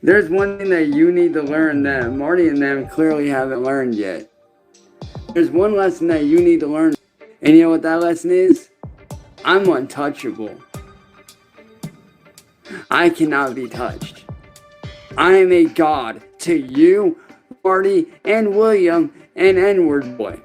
There's one thing that you need to learn that Marty and them clearly haven't learned yet. There's one lesson that you need to learn, and you know what that lesson is? I'm untouchable. I cannot be touched. I am a god to you, Marty, and William, and N-word boy.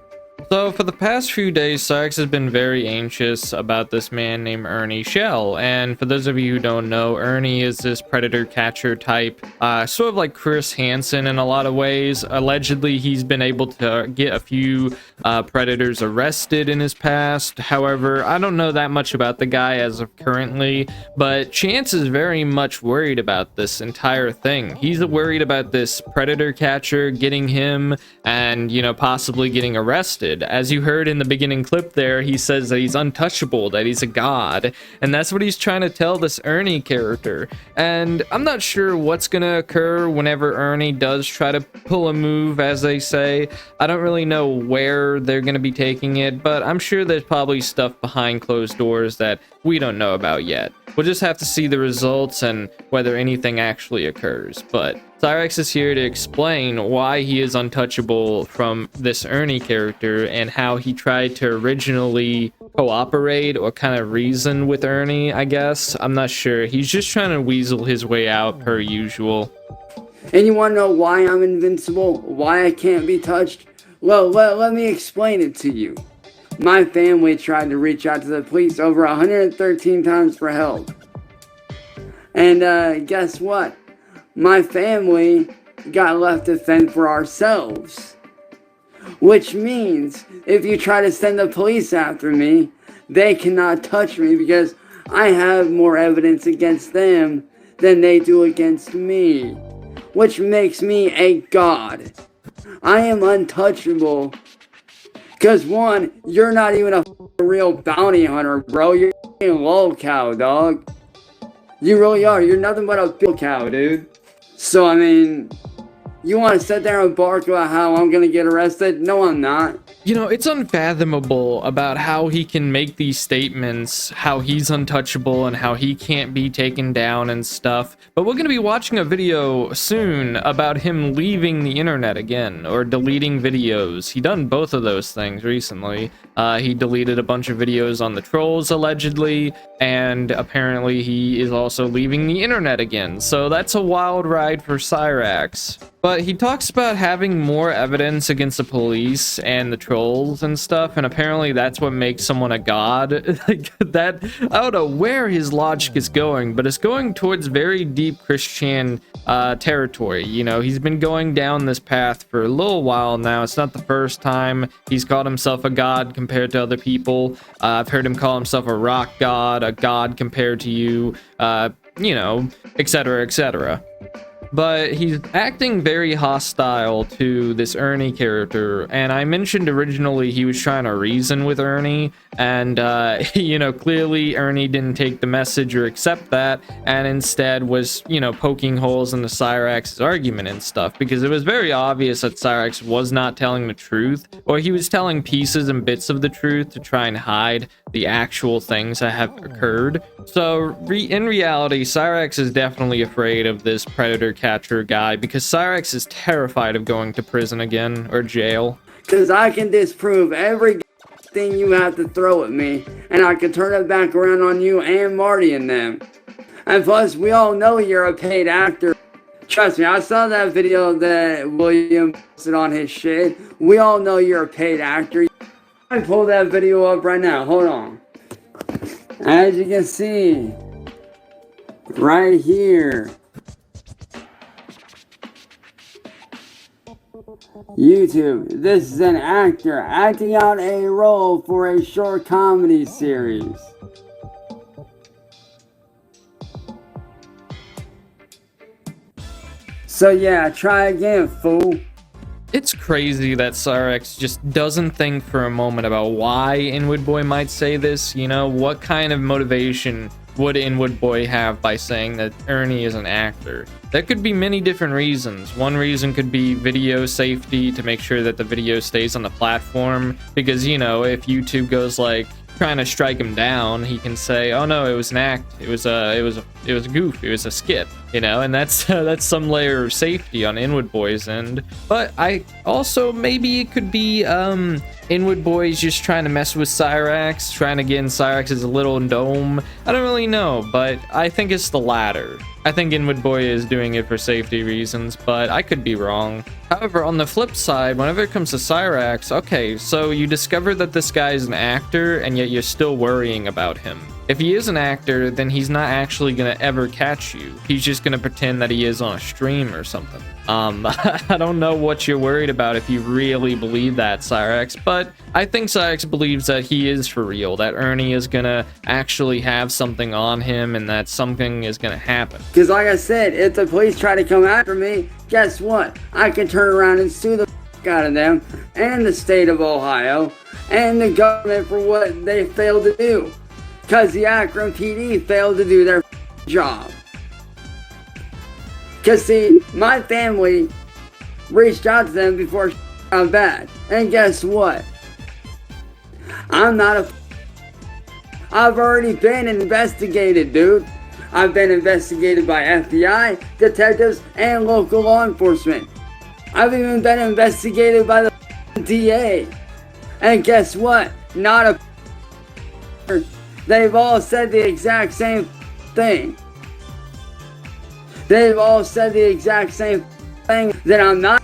So for the past few days, Cyraxx has been very anxious about this man named Ernie Shell. And for those of you who don't know, Ernie is this predator catcher type, sort of like Chris Hansen in a lot of ways. Allegedly, he's been able to get a few predators arrested in his past. However, I don't know that much about the guy as of currently, but Chance is very much worried about this entire thing. He's worried about this predator catcher getting him and, you know, possibly getting arrested. As you heard in the beginning clip there, he says that he's untouchable, that he's a god, and that's what he's trying to tell this Ernie character. And I'm not sure what's gonna occur whenever Ernie does try to pull a move, as they say. I don't really know where they're gonna be taking it, but I'm sure there's probably stuff behind closed doors that we don't know about yet. We'll just have to see the results and whether anything actually occurs. But Cyraxx is here to explain why he is untouchable from this Ernie character and how he tried to originally cooperate or kind of reason with Ernie, I guess. I'm not sure. He's just trying to weasel his way out per usual. And you want to know why I'm invincible? Why I can't be touched? Well, let me explain it to you. My family tried to reach out to the police over 113 times for help. And guess what? My family got left to fend for ourselves. Which means if you try to send the police after me, they cannot touch me because I have more evidence against them than they do against me. Which makes me a god. I am untouchable. Because one, you're not even a real bounty hunter, bro. You're a lol cow, dog. You really are. You're nothing but a bill cow, dude. So, I mean, you want to sit there and bark about how I'm going to get arrested? No, I'm not. You know, it's unfathomable about how he can make these statements, how he's untouchable and how he can't be taken down and stuff. But we're going to be watching a video soon about him leaving the internet again, or deleting videos. He done both of those things recently. He deleted a bunch of videos on the trolls, allegedly, and apparently he is also leaving the internet again. So that's a wild ride for Cyraxx. But he talks about having more evidence against the police and the trolls and stuff, and apparently that's what makes someone a god. Like that, I don't know where his logic is going, but it's going towards very deep Christian territory. You know, he's been going down this path for a little while now. It's not the first time he's called himself a god compared to other people. I've heard him call himself a rock god, a god compared to you, you know, etc., etc. But he's acting very hostile to this Ernie character, and I mentioned originally he was trying to reason with Ernie, and you know, clearly Ernie didn't take the message or accept that, and instead was, you know, poking holes in the Cyraxx's argument and stuff, because it was very obvious that Cyraxx was not telling the truth, or he was telling pieces and bits of the truth to try and hide the actual things that have occurred. So in reality, Cyraxx is definitely afraid of this predator catcher guy because Cyraxx is terrified of going to prison again or jail. Because I can disprove every thing you have to throw at me, and I can turn it back around on you and Marty and them. And plus, we all know you're a paid actor. Trust me, I saw that video that William posted on his shit. We all know you're a paid actor. I pull that video up right now. Hold on. As you can see, right here, YouTube, this is an actor acting out a role for a short comedy series. So yeah, try again, fool. It's crazy that Cyraxx just doesn't think for a moment about why Inwood Boy might say this. You know, what kind of motivation would Inwood Boy have by saying that Ernie is an actor? There could be many different reasons. One reason could be video safety, to make sure that the video stays on the platform, because, you know, if YouTube goes like, trying to strike him down, he can say, "Oh no, it was an act. It was a goof. It was a skit." You know, and that's that's some layer of safety on Inwood Boy's end. But I also, maybe it could be Inwood Boy's just trying to mess with Cyraxx, trying to get in Cyraxx's little dome. I don't really know, but I think it's the latter. I think Inwood Boy is doing it for safety reasons, but I could be wrong. However, on the flip side, whenever it comes to Cyraxx, okay, so you discover that this guy is an actor, and yet you're still worrying about him. If he is an actor, then he's not actually gonna ever catch you. He's just gonna pretend that he is on a stream or something. I don't know what you're worried about if you really believe that, Cyraxx, but I think Cyraxx believes that he is for real, that Ernie is gonna actually have something on him and that something is gonna happen. Because like I said, if the police try to come after me, guess what? I can turn around and sue the out of them and the state of Ohio and the government for what they failed to do. Because the Akron PD failed to do their job. Because see, my family reached out to them before it got bad. And guess what? I'm not a... I've already been investigated, dude. I've been investigated by FBI, detectives, and local law enforcement. I've even been investigated by the DA. And guess what? Not a... They've all said the exact same thing. They've all said the exact same thing, that I'm not...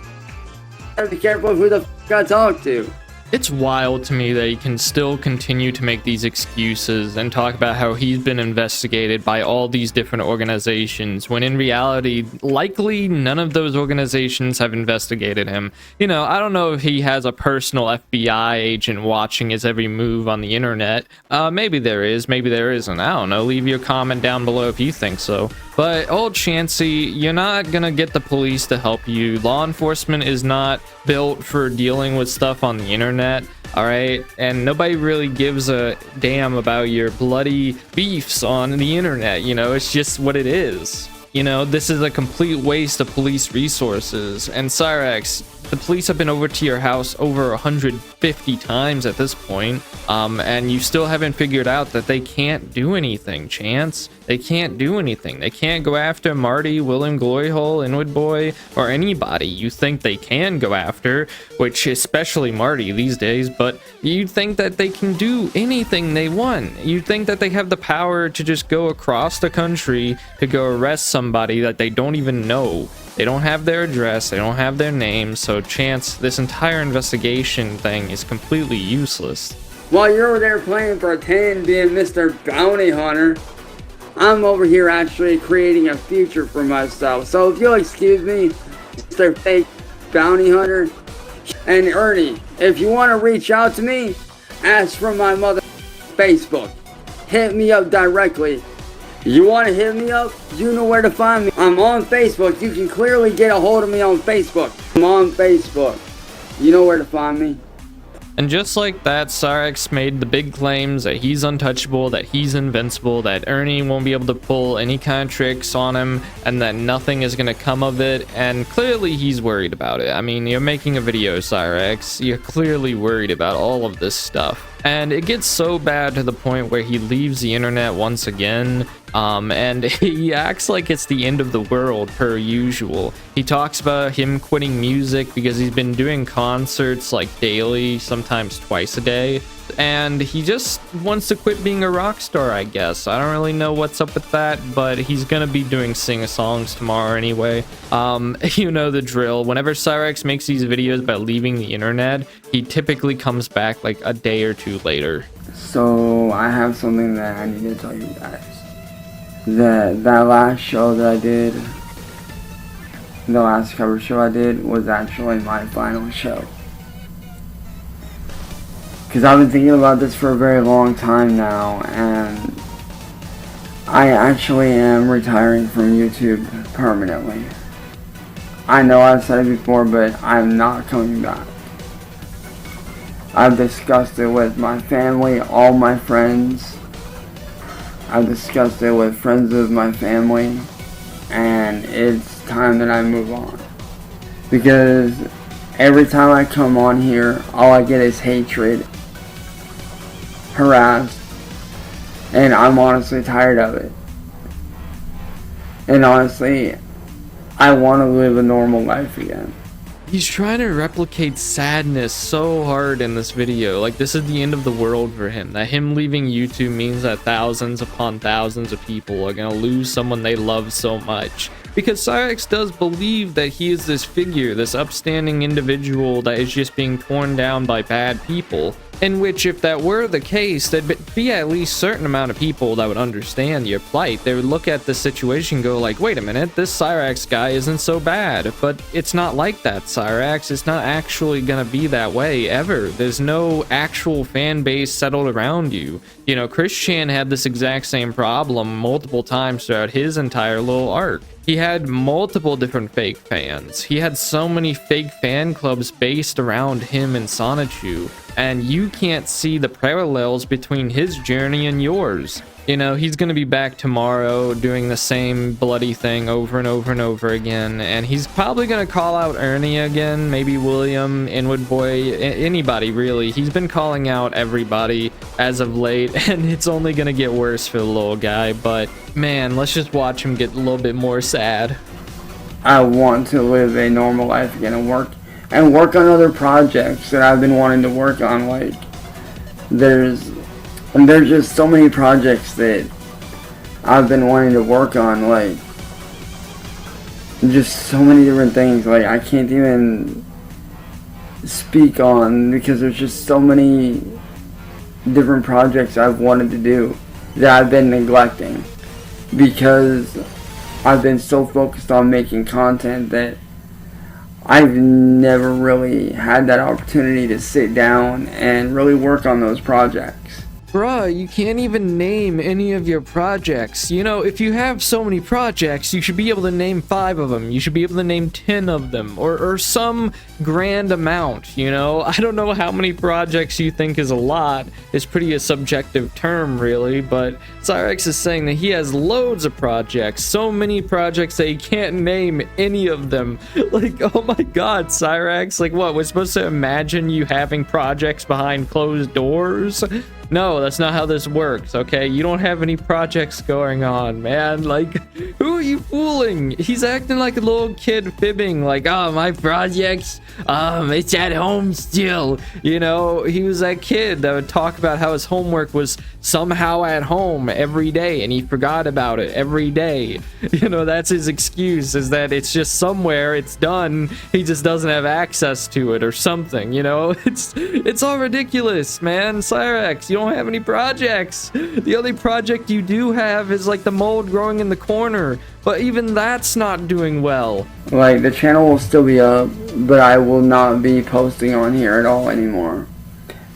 Be careful who the I talk to. It's wild to me that he can still continue to make these excuses and talk about how he's been investigated by all these different organizations, when in reality, likely none of those organizations have investigated him. You know, I don't know if he has a personal FBI agent watching his every move on the internet. Maybe there is, maybe there isn't. I don't know. Leave your comment down below if you think so. But old Chancy, you're not gonna get the police to help you. Law enforcement is not built for dealing with stuff on the internet, all right? And nobody really gives a damn about your bloody beefs on the internet, you know? It's just what it is. You know, this is a complete waste of police resources. And Cyraxx, the police have been over to your house over 150 times at this point, and you still haven't figured out that they can't do anything, Chance. They can't do anything. They can't go after Marty, Willem Gloryhole, Inwood Boy, or anybody you think they can go after, which especially Marty these days, but you think that they can do anything they want. You think that they have the power to just go across the country to go arrest somebody that they don't even know. They don't have their address, they don't have their name, so Chance, this entire investigation thing is completely useless. While you're over there playing pretend being Mr. Bounty Hunter, I'm over here actually creating a future for myself. So if you'll excuse me, Mr. Fake Bounty Hunter, and Ernie, if you want to reach out to me, ask for my mother Facebook. Hit me up directly. You want to hit me up? You know where to find me. I'm on Facebook. You can clearly get a hold of me on Facebook. I'm on Facebook. You know where to find me. And just like that, Cyraxx made the big claims that he's untouchable, that he's invincible, that Ernie won't be able to pull any kind of tricks on him, and that nothing is going to come of it, and clearly he's worried about it. I mean, you're making a video, Cyraxx. You're clearly worried about all of this stuff. And it gets so bad to the point where he leaves the internet once again, and he acts like it's the end of the world per usual. He talks about him quitting music because he's been doing concerts like daily, sometimes twice a day, and he just wants to quit being a rock star, I guess. I don't really know what's up with that, but he's gonna be doing sing-a-songs tomorrow anyway. You know the drill. Whenever Cyraxx makes these videos about leaving the internet, he typically comes back like a day or two later. So I have something that I need to tell you guys. That last show that I did, the last cover show I did, was actually my final show. Because I've been thinking about this for a very long time now, and I actually am retiring from YouTube permanently. I know I've said it before, but I'm not coming back. I've discussed it with my family, all my friends. I've discussed it with friends of my family, and it's time that I move on. Because every time I come on here, all I get is hatred. harassed, and I'm honestly tired of it. And honestly, I want to live a normal life again. He's trying to replicate sadness so hard in this video. Like, this is the end of the world for him. That him leaving YouTube means that thousands upon thousands of people are gonna lose someone they love so much. Because Cyrax does believe that he is this figure, this upstanding individual that is just being torn down by bad people. In which, if that were the case, there'd be at least a certain amount of people that would understand your plight. They would look at the situation and go like, wait a minute, this Cyrax guy isn't so bad. But it's not like that, Cyrax. It's not actually gonna be that way, ever. There's no actual fan base settled around you. You know, Chris Chan had this exact same problem multiple times throughout his entire little arc. He had multiple different fake fans. He had so many fake fan clubs based around him and Sonichu, and you can't see the parallels between his journey and yours. You know, he's gonna be back tomorrow doing the same bloody thing over and over and over again, and he's probably gonna call out Ernie again, maybe William, Inwood Boy, anybody really. He's been calling out everybody as of late, and it's only gonna get worse for the little guy. But man, let's just watch him get a little bit more sad. I want to live a normal life again and work on other projects that I've been wanting to work on. Like, there's just so many projects that I've been wanting to work on, like, just so many different things, like, I can't even speak on, because there's just so many different projects I've wanted to do that I've been neglecting, because I've been so focused on making content that I've never really had that opportunity to sit down and really work on those projects. Bruh, you can't even name any of your projects. You know, if you have so many projects, you should be able to name 5 of them. You should be able to name 10 of them, or some grand amount, you know? I don't know how many projects you think is a lot. It's pretty a subjective term, really, but Cyrax is saying that he has loads of projects, so many projects that he can't name any of them. Like, oh my god, Cyrax, like what, we're supposed to imagine you having projects behind closed doors? No, that's not how this works, okay? You don't have any projects going on, man. Like, who are you fooling? He's acting like a little kid fibbing, like, oh, my projects, it's at home still. You know, he was that kid that would talk about how his homework was somehow at home every day, and he forgot about it every day. You know, that's his excuse, is that it's just somewhere, it's done, he just doesn't have access to it or something, you know? It's all ridiculous, man. Cyrax, you don't have any projects. The only project you do have is like the mold growing in the corner, but even that's not doing well. Like, the channel will still be up, but I will not be posting on here at all anymore,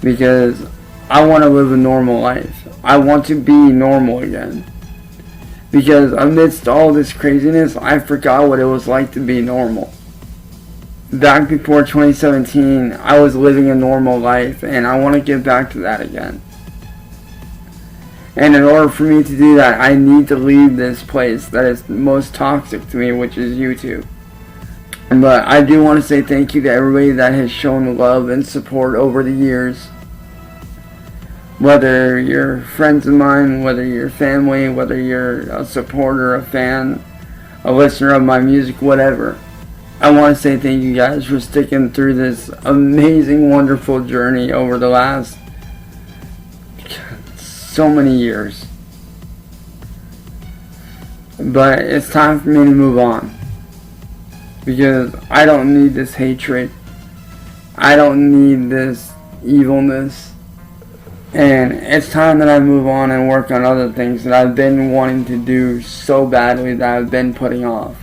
because I want to live a normal life. I want to be normal again, because amidst all this craziness, I forgot what it was like to be normal. Back before 2017, I was living a normal life, and I want to get back to that again. And in order for me to do that, I need to leave this place that is most toxic to me, which is YouTube. But I do want to say thank you to everybody that has shown love and support over the years. Whether you're friends of mine, whether you're family, whether you're a supporter, a fan, a listener of my music, whatever. I want to say thank you guys for sticking through this amazing, wonderful journey over the last so many years. But it's time for me to move on, because I don't need this hatred. I don't need this evilness. And it's time that I move on and work on other things that I've been wanting to do so badly, that I've been putting off.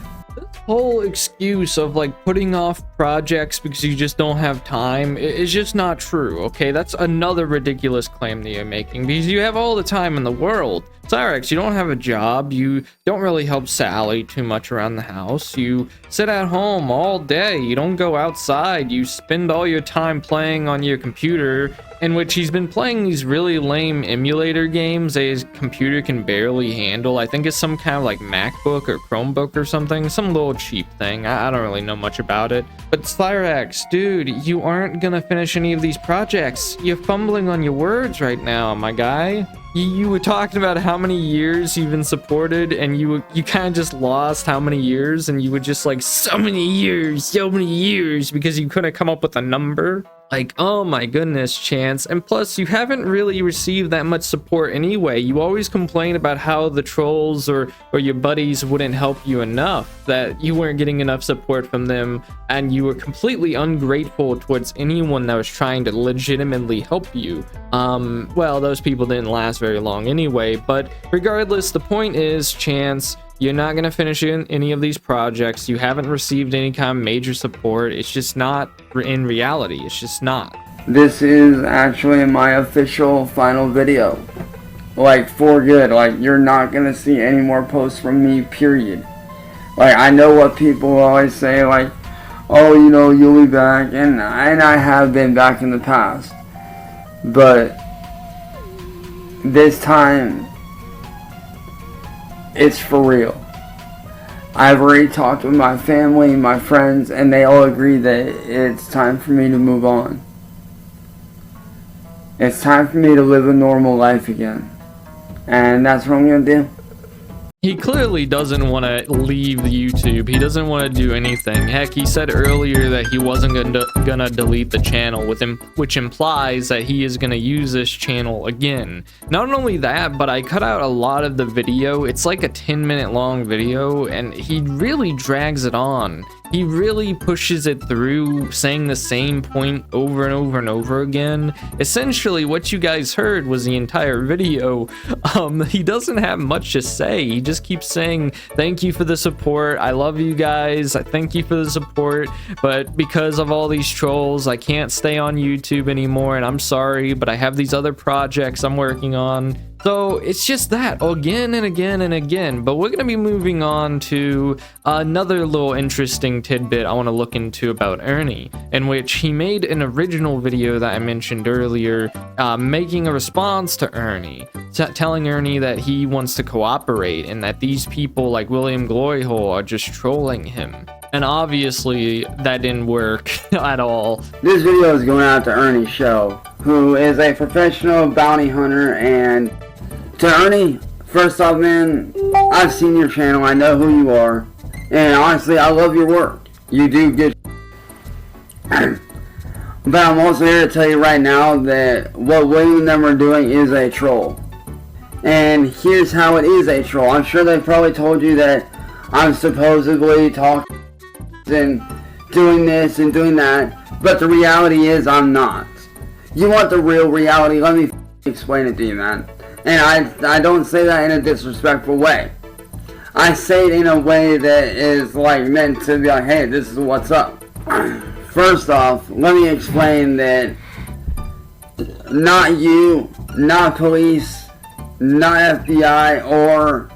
Whole excuse of like putting off projects because you just don't have time is just not true, okay? That's another ridiculous claim that you're making, because you have all the time in the world. Cyrax, you don't have a job, you don't really help Sally too much around the house, you sit at home all day, you don't go outside, you spend all your time playing on your computer, in which he's been playing these really lame emulator games that his computer can barely handle. I think it's some kind of like MacBook or Chromebook or something, some little whole cheap thing. I don't really know much about it. But Cyraxx, dude, you aren't gonna finish any of these projects. You're fumbling on your words right now, my guy. You were talking about how many years you've been supported, and you kind of just lost how many years, and you were just like, so many years, because you couldn't come up with a number. Like, oh my goodness, Chance. And plus, you haven't really received that much support anyway. You always complain about how the trolls or your buddies wouldn't help you enough, that you weren't getting enough support from them, and you were completely ungrateful towards anyone that was trying to legitimately help you. Well, those people didn't last very long anyway, but regardless, the point is, Chance, you're not going to finish in any of these projects. You haven't received any kind of major support. It's just not in reality. It's just not. This is actually my official final video. Like, for good. Like, you're not going to see any more posts from me, period. Like, I know what people always say, like, oh, you know, you'll be back. And I have been back in the past. But this time, it's for real. I've already talked with my family, my friends, and they all agree that it's time for me to move on. It's time for me to live a normal life again. And that's what I'm gonna do. He clearly doesn't want to leave YouTube. He doesn't want to do anything. Heck, he said earlier that he wasn't gonna delete the channel, which implies that he is gonna use this channel again. Not only that, but I cut out a lot of the video. It's like a 10-minute long video, and he really drags it on. He really pushes it through, saying the same point over and over and over again. Essentially, what you guys heard was the entire video. He doesn't have much to say. He just keeps saying, thank you for the support. I love you guys. I thank you for the support. But because of all these trolls, I can't stay on YouTube anymore. And I'm sorry, but I have these other projects I'm working on. So it's just that again and again and again. But we're going to be moving on to another little interesting tidbit I want to look into about Ernie, in which he made an original video that I mentioned earlier, making a response to Ernie, telling Ernie that he wants to cooperate and that these people like William Gloryhole are just trolling him. And obviously that didn't work at all. This video is going out to Ernie Show, who is a professional bounty hunter. And to Ernie, first off, man, I've seen your channel. I know who you are. And honestly, I love your work. You do good. But I'm also here to tell you right now that what William and them are doing is a troll. And here's how it is a troll. I'm sure they probably told you that I'm supposedly talking and doing this and doing that, but the reality is I'm not. You want the real reality? Let me explain it to you, man. And I don't say that in a disrespectful way. I say it in a way that is like meant to be like, hey, this is what's up. First off, let me explain that not you, not police, not FBI, or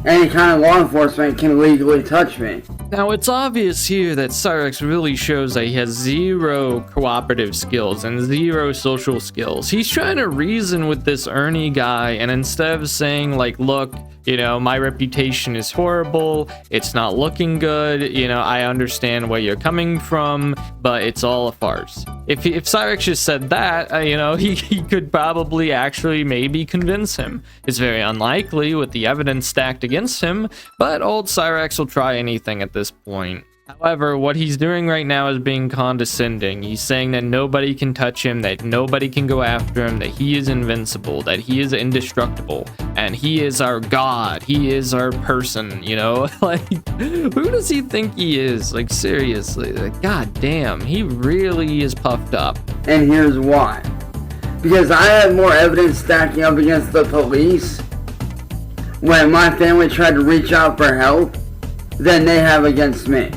any kind of law enforcement can legally touch me. Now, it's obvious here that Cyrax really shows that he has zero cooperative skills and zero social skills. He's trying to reason with this Ernie guy, and instead of saying, like, look, you know, my reputation is horrible, it's not looking good, you know, I understand where you're coming from, but it's all a farce. If Cyrax just said that, you know, he could probably actually maybe convince him. It's very unlikely with the evidence stacked against him, but old Cyrax will try anything at this point. However, what he's doing right now is being condescending. He's saying that nobody can touch him, that nobody can go after him, that he is invincible, that he is indestructible, and he is our god, he is our person, you know? Like, who does he think he is? Like, seriously, like, god damn, he really is puffed up. And here's why. Because I have more evidence stacking up against the police when my family tried to reach out for help than they have against me.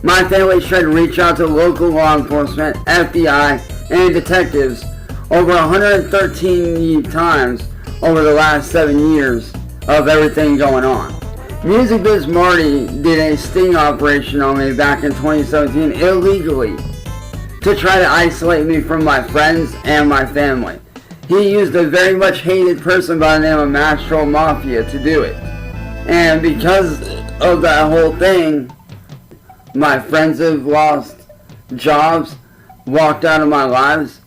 My family tried to reach out to local law enforcement, FBI, and detectives over 113 times over the last 7 years of everything going on. Music Biz Marty did a sting operation on me back in 2017 illegally to try to isolate me from my friends and my family. He used a very much hated person by the name of Mastro Mafia to do it. And because of that whole thing, my friends have lost jobs, walked out of my lives,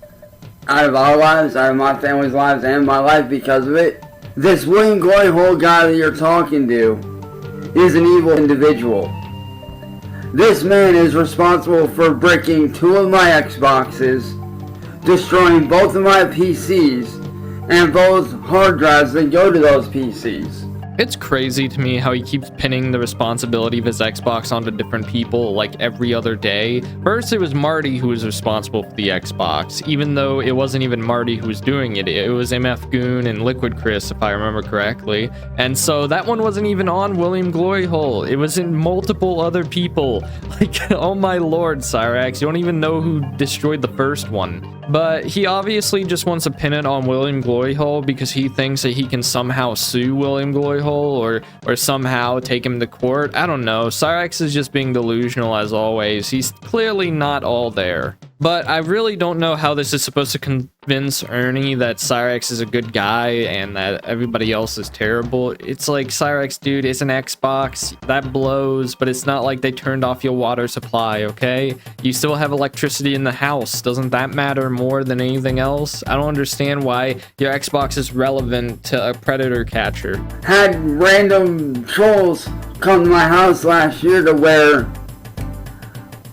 out of our lives, out of my family's lives, and my life because of it. This William Glory Hole guy that you're talking to is an evil individual. This man is responsible for bricking 2 of my Xboxes, destroying both of my PCs, and both hard drives that go to those PCs. It's crazy to me how he keeps pinning the responsibility of his Xbox onto different people like every other day. First, it was Marty who was responsible for the Xbox, even though it wasn't even Marty who was doing it. It was MF Goon and Liquid Chris, if I remember correctly. And so that one wasn't even on William Glory Hole. It was in multiple other people. Like, oh my lord, Cyraxx, you don't even know who destroyed the first one. But he obviously just wants to pin it on William Glory Hole because he thinks that he can somehow sue William Glory Hole or somehow take him to court. I don't know. Cyraxx is just being delusional as always. He's clearly not all there. But I really don't know how this is supposed to convince Ernie that Cyraxx is a good guy and that everybody else is terrible. It's like, Cyraxx, dude, it's an Xbox. That blows, but it's not like they turned off your water supply, okay? You still have electricity in the house. Doesn't that matter more than anything else? I don't understand why your Xbox is relevant to a predator catcher. Had random trolls come to my house last year to where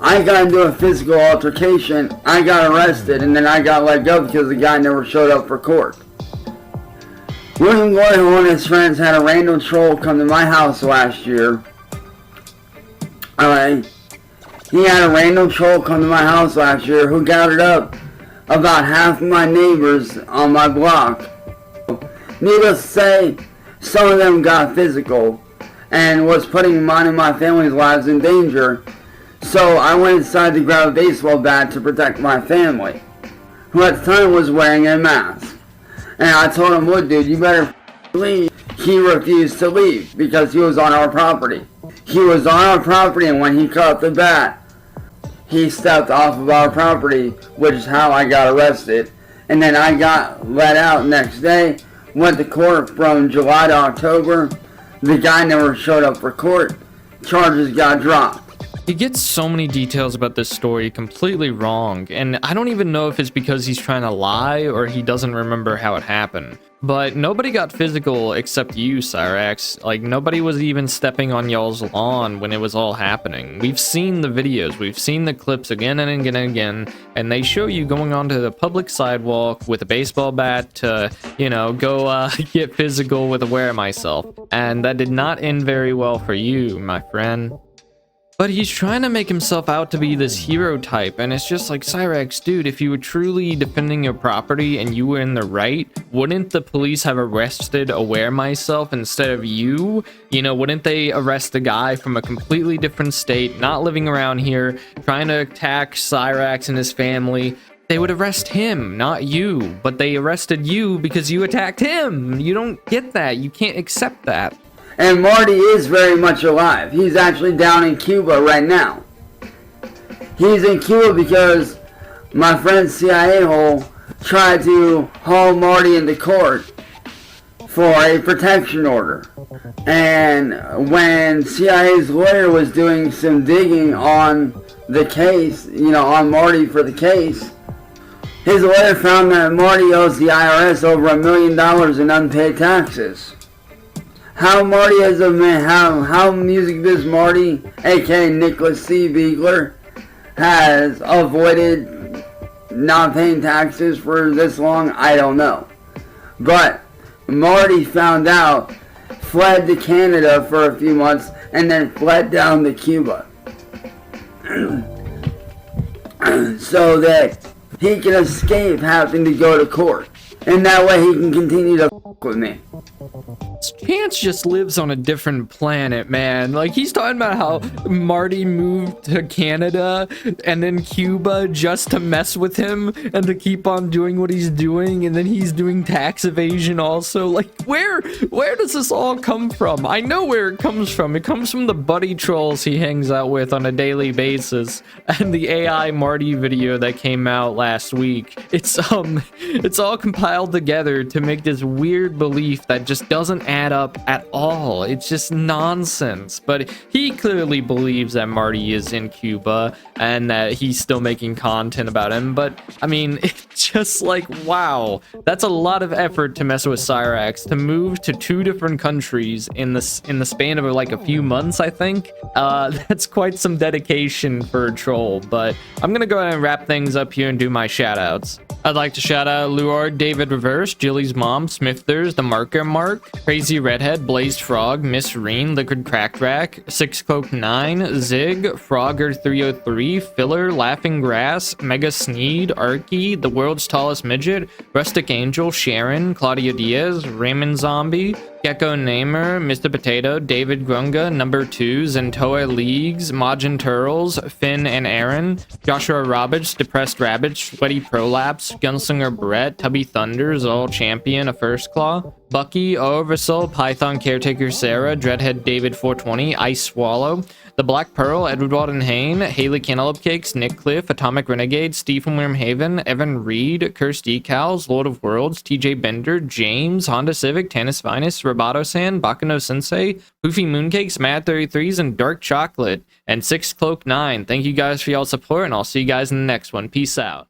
I got into a physical altercation, I got arrested, and then I got let go because the guy never showed up for court. William Glory Hole and his friends had a random troll come to my house last year. Alright. He had a random troll come to my house last year who gathered up about half of my neighbors on my block. Needless to say, some of them got physical and was putting mine and my family's lives in danger. So I went inside to grab a baseball bat to protect my family, who at the time was wearing a mask. And I told him, look dude, you better leave. He refused to leave because he was on our property. He was on our property, and when he caught the bat, he stepped off of our property, which is how I got arrested. And then I got let out next day, went to court from July to October. The guy never showed up for court. Charges got dropped. He gets so many details about this story completely wrong, and I don't even know if it's because he's trying to lie or he doesn't remember how it happened. But nobody got physical except you, Cyraxx. Like, nobody was even stepping on y'all's lawn when it was all happening. We've seen the videos, we've seen the clips again and again and again, and they show you going onto the public sidewalk with a baseball bat to, you know, go get physical with Aware Myself. And that did not end very well for you, my friend. But he's trying to make himself out to be this hero type, and it's just like, Cyraxx, dude, if you were truly defending your property and you were in the right, wouldn't the police have arrested Aware Myself instead of you? You know, wouldn't they arrest a guy from a completely different state, not living around here, trying to attack Cyraxx and his family? They would arrest him, not you, but they arrested you because you attacked him. You don't get that. You can't accept that. And Marty is very much alive. He's actually down in Cuba right now. He's in Cuba because my friend CIA Hole tried to haul Marty into court for a protection order. And when CIA's lawyer was doing some digging on the case, you know, on Marty for the case, his lawyer found that Marty owes the IRS over $1 million in unpaid taxes. How Marty is a man, how Music Biz Marty, aka Nicholas C. Beagler, has avoided not paying taxes for this long, I don't know. But Marty found out, fled to Canada for a few months, and then fled down to Cuba. So that he can escape having to go to court. And that way he can continue to f*** with me. Chance just lives on a different planet, man. Like, he's talking about how Marty moved to Canada and then Cuba just to mess with him and to keep on doing what he's doing, and then he's doing tax evasion also. Like, where does this all come from? I know where it comes from. It comes from the buddy trolls he hangs out with on a daily basis and the AI Marty video that came out last week. It's all compiled together to make this weird weird belief that just doesn't add up at all. It's just nonsense. But he clearly believes that Marty is in Cuba and that he's still making content about him. But I mean, it's just like, wow, that's a lot of effort to mess with Cyrax, to move to 2 different countries in the span of like a few months, I think. That's quite some dedication for a troll. But I'm gonna go ahead and wrap things up here and do my shout outs. I'd like to shout out Luard, David Reverse, Jilly's Mom, Smithers, The Marker Mark, Crazy Redhead, Blazed Frog, Miss Reen, Liquid Crack Rack, 6Cloak9, Zig, Frogger303, Filler, Laughing Grass, Mega Sneed, Arky, The World's Tallest Midget, Rustic Angel, Sharon, Claudia Diaz, Raymond Zombie, Gecko Namer, Mr. Potato, David Grunga, Number 2, Zentoa Leagues, Majin Turtles, Finn and Aaron, Joshua Roberts, Depressed Rabbit, Sweaty Prolapse, Gunslinger Brett, Tubby Thunder, Zol Champion, A First Claw, Bucky, Oversoul, Python Caretaker Sarah, Dreadhead David 420, Ice Swallow, The Black Pearl, Edward Walden Hain, Haley Cantaloupe Cakes, Nick Cliff, Atomic Renegade, Stephen Wormhaven, Evan Reed, Cursed Decals, Lord of Worlds, TJ Bender, James, Honda Civic, Tannis Finest, Roboto San, Bakano Sensei, Poofy Mooncakes, Mad 33s, and Dark Chocolate, and 6Cloak9. Thank you guys for y'all's support, and I'll see you guys in the next one. Peace out.